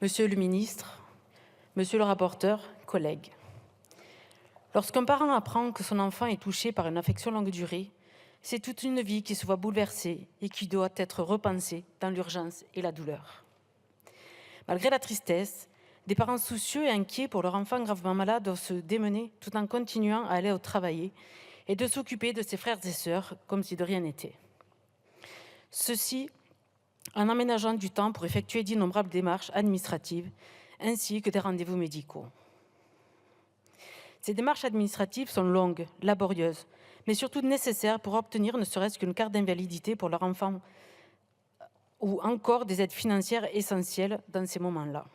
Monsieur le ministre, monsieur le rapporteur, collègues. Lorsqu'un parent apprend que son enfant est touché par une affection longue durée, c'est toute une vie qui se voit bouleversée et qui doit être repensée dans l'urgence et la douleur. Malgré la tristesse, des parents soucieux et inquiets pour leur enfant gravement malade doivent se démener tout en continuant à aller au travail et de s'occuper de ses frères et sœurs comme si de rien n'était. Ceci en aménageant du temps pour effectuer d'innombrables démarches administratives ainsi que des rendez-vous médicaux. Ces démarches administratives sont longues, laborieuses, mais surtout nécessaires pour obtenir ne serait-ce qu'une carte d'invalidité pour leur enfant ou encore des aides financières essentielles dans ces moments-là.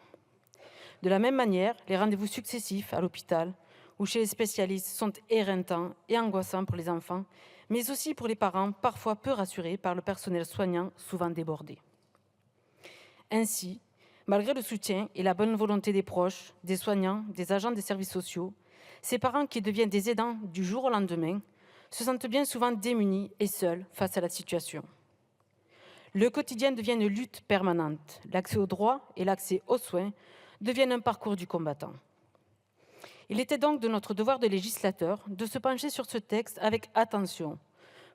De la même manière, les rendez-vous successifs à l'hôpital ou chez les spécialistes sont éreintants et angoissants pour les enfants, mais aussi pour les parents, parfois peu rassurés par le personnel soignant, souvent débordé. Ainsi, malgré le soutien et la bonne volonté des proches, des soignants, des agents des services sociaux, ces parents qui deviennent des aidants du jour au lendemain se sentent bien souvent démunis et seuls face à la situation. Le quotidien devient une lutte permanente. L'accès aux droits et l'accès aux soins deviennent un parcours du combattant. Il était donc de notre devoir de législateur de se pencher sur ce texte avec attention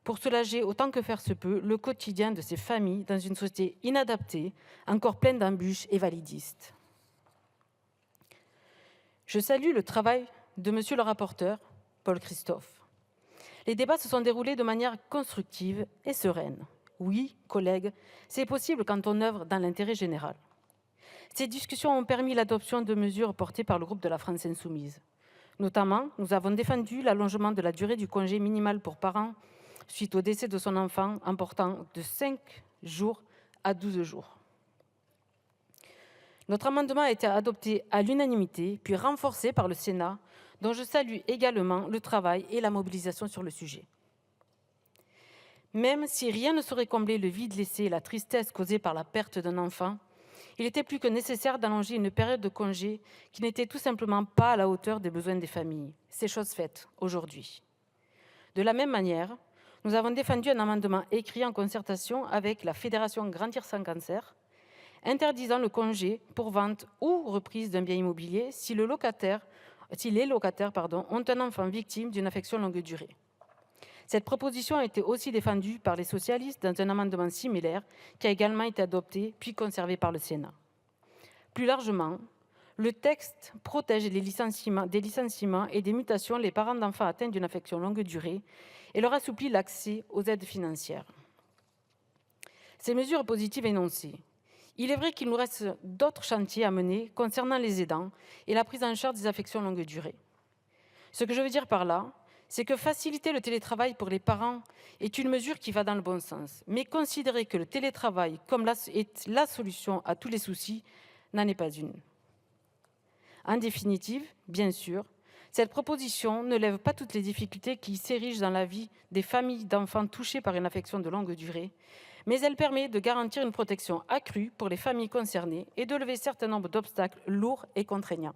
pour soulager autant que faire se peut le quotidien de ces familles dans une société inadaptée, encore pleine d'embûches et validistes. Je salue le travail de monsieur le rapporteur, Paul Christophe. Les débats se sont déroulés de manière constructive et sereine. Oui, collègues, c'est possible quand on œuvre dans l'intérêt général. Ces discussions ont permis l'adoption de mesures portées par le groupe de la France Insoumise. Notamment, nous avons défendu l'allongement de la durée du congé minimal pour parents suite au décès de son enfant en portant de 5 jours à 12 jours. Notre amendement a été adopté à l'unanimité, puis renforcé par le Sénat, dont je salue également le travail et la mobilisation sur le sujet. Même si rien ne saurait combler le vide laissé et la tristesse causée par la perte d'un enfant, il était plus que nécessaire d'allonger une période de congé qui n'était tout simplement pas à la hauteur des besoins des familles. C'est chose faite aujourd'hui. De la même manière, nous avons défendu un amendement écrit en concertation avec la Fédération Grandir sans cancer, interdisant le congé pour vente ou reprise d'un bien immobilier si les locataires ont un enfant victime d'une affection longue durée. Cette proposition a été aussi défendue par les socialistes dans un amendement similaire qui a également été adopté puis conservé par le Sénat. Plus largement, le texte protège des licenciements et des mutations les parents d'enfants atteints d'une affection longue durée et leur assouplit l'accès aux aides financières. Ces mesures positives énoncées, il est vrai qu'il nous reste d'autres chantiers à mener concernant les aidants et la prise en charge des affections longue durée. Ce que je veux dire par là, c'est que faciliter le télétravail pour les parents est une mesure qui va dans le bon sens. Mais considérer que le télétravail est la solution à tous les soucis n'en est pas une. En définitive, bien sûr, cette proposition ne lève pas toutes les difficultés qui s'érigent dans la vie des familles d'enfants touchés par une affection de longue durée, mais elle permet de garantir une protection accrue pour les familles concernées et de lever un certain nombre d'obstacles lourds et contraignants.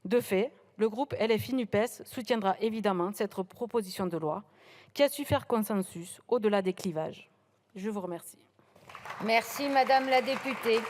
De fait, le groupe LFI-NUPES soutiendra évidemment cette proposition de loi qui a su faire consensus au-delà des clivages. Je vous remercie. Merci, Madame la députée.